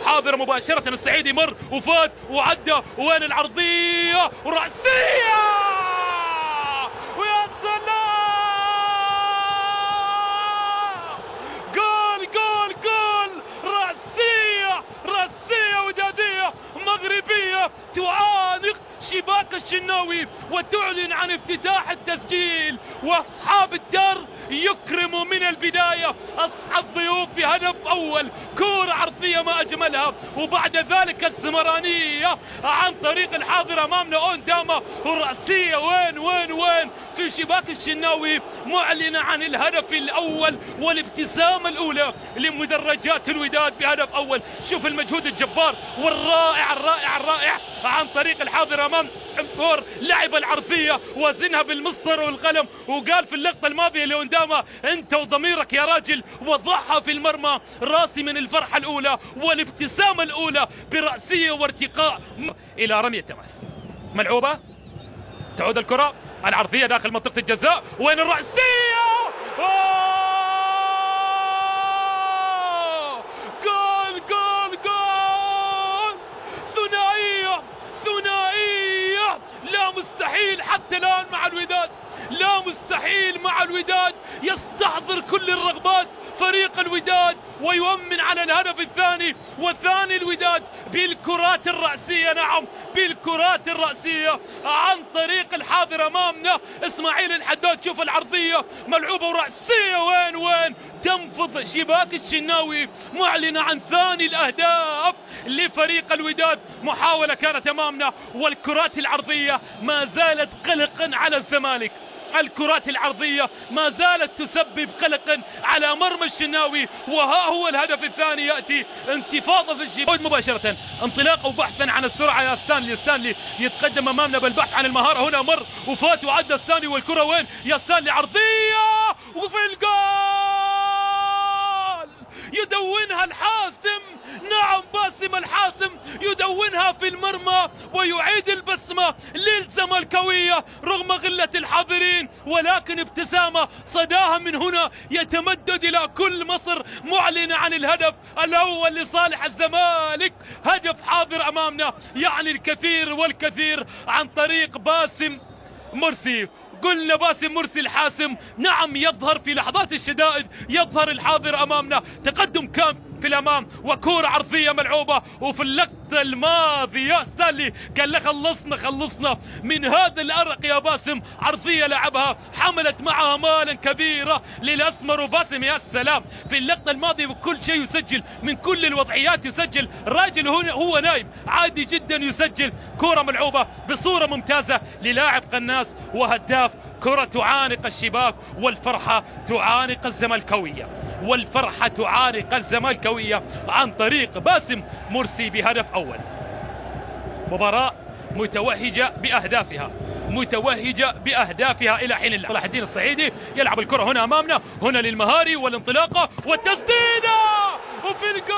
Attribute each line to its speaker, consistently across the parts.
Speaker 1: حاضر مباشرة. الصعيدي يمر وفات وعدى، وين العرضية ورأسية، ويا سلام، جول جول جول، رأسية ودادية مغربية تعانق شباك الشناوي وتعلن عن افتتاح التسجيل. واصحاب الدار يكرموا من البداية اصحاب الضيوف بهدف اول، كرة عرضية ما اجملها، وبعد ذلك الزمرانية عن طريق الحاضر امامنا اونداما، والرأسية وين في شباك الشناوي، معلنة عن الهدف الاول والابتسامة الاولى لمدرجات الوداد بهدف اول. شوف المجهود الجبار والرائع عن طريق الحاضر امام عمور، لعب العرضية وزنها بالمسطر والقلم، وقال في اللقطة الماضية لأونداما انت وضميرك يا راجل، وضعها في المرمى. راسي من الفرحة الاولى والابتسامة الاولى برأسية وارتقاء الى رمية تماس. ملعوبة، تعود الكرة العرضية داخل منطقة الجزاء، وين الرأسية، جول جول جول، ثنائية، لا مستحيل حتى الآن مع الوداد، لا مستحيل مع الوداد، يستحضر كل الرغبات فريق الوداد ويؤمن على الهدف الثاني، والثاني الوداد بالكرات الرأسية. نعم بالكرات الرأسية عن طريق الحاضر امامنا اسماعيل الحداد. شوف العرضية ملعوبة ورأسية، وين تنفض شباك الشناوي، معلنة عن ثاني الاهداف لفريق الوداد. محاولة كانت امامنا، والكرات العرضية ما زالت قلقا على الزمالك، الكرات العرضية ما زالت تسبب قلقا على مرمى الشناوي. وها هو الهدف الثاني يأتي، انتفاضة في الشباك مباشرة، انطلاقه وبحثا عن السرعة يا ستانلي يتقدم امامنا بالبحث عن المهارة. هنا مر وفات وعدى ستانلي، والكرة وين يا ستانلي، عرضية وفي الجول، يدونها الحاسم. نعم باسم الحاسم يدونها في المرمى ويعيد البسمة للزملكاوية رغم غلة الحاضرين، ولكن ابتسامة صداها من هنا يتمدد إلى كل مصر، معلنة عن الهدف الأول لصالح الزمالك. هدف حاضر أمامنا يعني الكثير والكثير عن طريق باسم مرسي. قلنا باسم مرسي الحاسم، نعم يظهر في لحظات الشدائد، يظهر الحاضر أمامنا. تقدم كام في الأمام وكورة عرضية ملعوبة، وفي اللقطة الماضية ستانلي قال له خلصنا من هذا الأرق يا باسم. عرضية لعبها حملت معها مالا كبيرة للأسمر، وباسم يا سلام في اللقطة الماضية بكل شيء يسجل، من كل الوضعيات يسجل، راجل هنا هو نايم عادي جدا يسجل. كورة ملعوبة بصورة ممتازة للاعب قناص وهداف. كرة تعانق الشباك، والفرحة تعانق الزملكاوية عن طريق باسم مرسي بهدف أول. مباراة متوهجة بأهدافها إلى حين. صلاح الدين الصعيدي يلعب الكرة هنا أمامنا، هنا للمهاري والانطلاقة والتسديدة، وفي الجول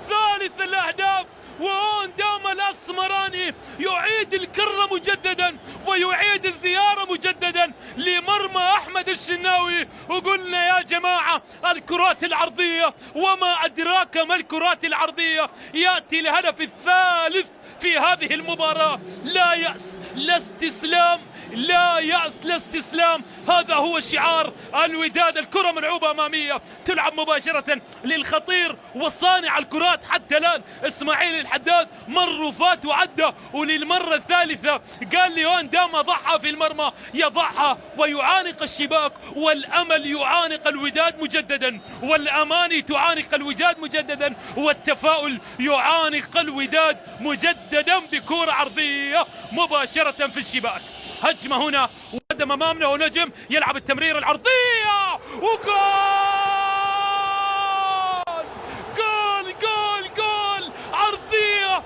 Speaker 1: ثالث الأهداف. وأونداما الأسمراني يعيد الكرة مجددا ويعيد الزيارة مجددا لمرمى أحمد الشناوي. وقلنا يا جماعة الكرات العرضية، وما أدراك ما الكرات العرضية، يأتي الهدف الثالث في هذه المباراة. لا يأس لا استسلام، لا يأس لا استسلام، هذا هو شعار الوداد. الكرة ملعوبة أمامية تلعب مباشرة للخطير وصانع الكرات حتى الآن اسماعيل الحداد، مر وفات وعدى، وللمرة الثالثة قال لي اونداما ضعها في المرمى، يضعها ويعانق الشباك، والأمل يعانق الوداد مجددا، والأماني تعانق الوداد مجددا، والتفاؤل يعانق الوداد مجددا بكرة عرضية مباشرة في الشباك. هجمة هنا وقدم امامنا ونجم يلعب التمرير العرضية، وجول عرضية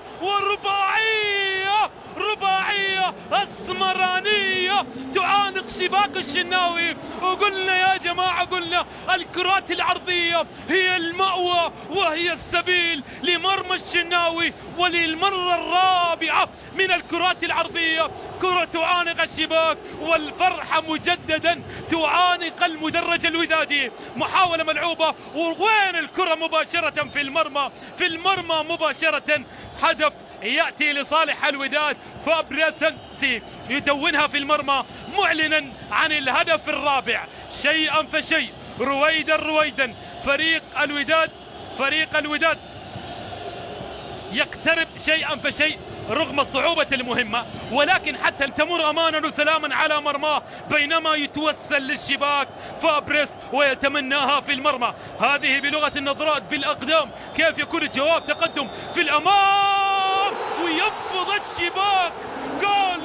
Speaker 1: ورباعية اسمرانية تعانق الشباك الشناوي، وقلنا يا جماعة، قلنا الكرات العرضية هي المأوى وهي السبيل لمرمى الشناوي، وللمرة الرابعة من الكرات العرضية كرة تعانق الشباك، والفرحة مجددا تعانق المدرج الودادي. محاولة ملعوبة، ووين الكرة مباشرة في المرمى، في المرمى مباشرة. هدف يأتي لصالح الوداد، فابريسنسي يدونها في المرمى معلنا عن الهدف الرابع. شيئا فشيء، رويدا فريق الوداد يقترب شيئا فشيء رغم صعوبة المهمة، ولكن حتى تمر أمانا وسلاما على مرماه، بينما يتوسل للشباك فابريس ويتمناها في المرمى. هذه بلغة النظرات بالأقدام، كيف يكون الجواب؟ تقدم في الأمام وينفض الشباك. جول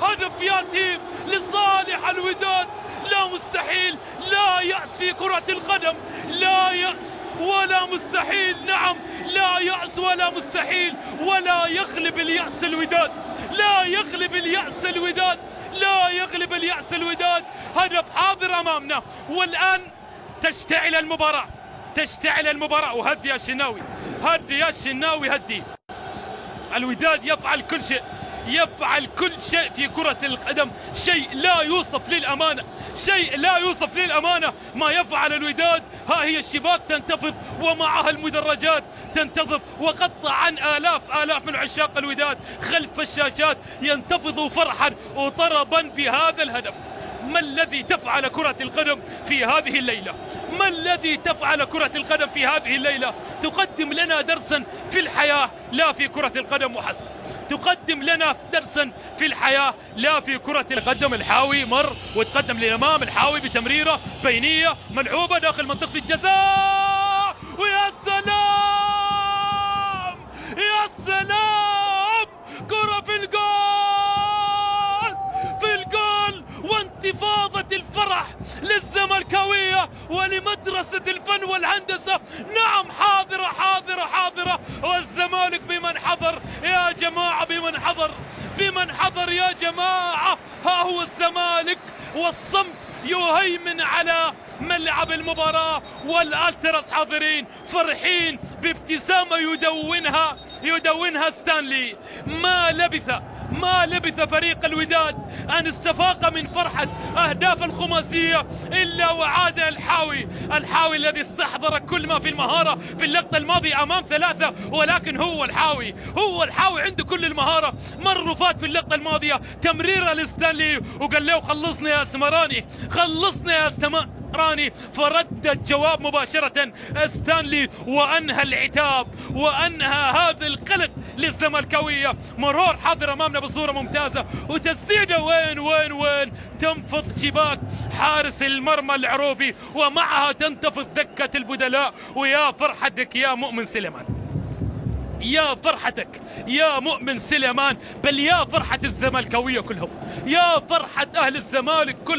Speaker 1: هدف يأتي لصالح الوداد. لا مستحيل، لا يأس في كرة القدم، لا يأس ولا مستحيل. نعم، لا يأس ولا مستحيل، ولا يغلب اليأس الوداد، لا يغلب اليأس الوداد، لا يغلب اليأس الوداد. هدف حاضر أمامنا، والآن تشتعل المباراة. وهدي يا الشناوي، هدي يا الشناوي، هدي. الوداد يفعل كل شيء في كرة القدم، شيء لا يوصف للأمانة ما يفعل الوداد. ها هي الشباك تنتفض ومعها المدرجات تنتظف، وقطع عن آلاف من عشاق الوداد خلف الشاشات ينتفضوا فرحا وطربا بهذا الهدف. ما الذي تفعل كرة القدم في هذه الليلة؟ ما الذي تفعل كرة القدم في هذه الليلة؟ تقدم لنا درسا في الحياة لا في كرة القدم وحسب، تقدم لنا درسا في الحياة لا في كرة القدم. الحاوي مر وتقدم للأمام، الحاوي بتمريرة بينية ملعوبة داخل منطقة الجزاء، ويا سلام يا سلام، كرة في الجول، وانتفاضة الفرح للزملكاوية ولمدرسة الفن والهندسة. نعم، حاضرة، والزمالك بمن حضر يا جماعة، بمن حضر يا جماعة. ها هو الزمالك، والصمت يهيمن على ملعب المباراة، والالتراس حاضرين فرحين بابتسامة يدونها ستانلي. ما لبث فريق الوداد أن استفاق من فرحة أهداف الخماسية إلا وعاد الحاوي الذي استحضر كل ما في المهارة في اللقطة الماضية أمام ثلاثة، ولكن هو الحاوي عنده كل المهارة. مر فات في اللقطة الماضية تمريرة لستانلي وقال له خلصنا يا سمراني، فرد الجواب مباشرة ستانلي، وأنهى العتاب وأنهى هذا القلق للزملكاوية. مرور حاضر أمامنا بصورة ممتازة، وتسديدة وين تنفض شباك حارس المرمى العروبي، ومعها تنتفض دكة البدلاء. ويا فرحتك يا مؤمن سليمان، يا فرحتك يا مؤمن سليمان، بل يا فرحة الزملكاوية كلهم، يا فرحة أهل الزمالك كلهم.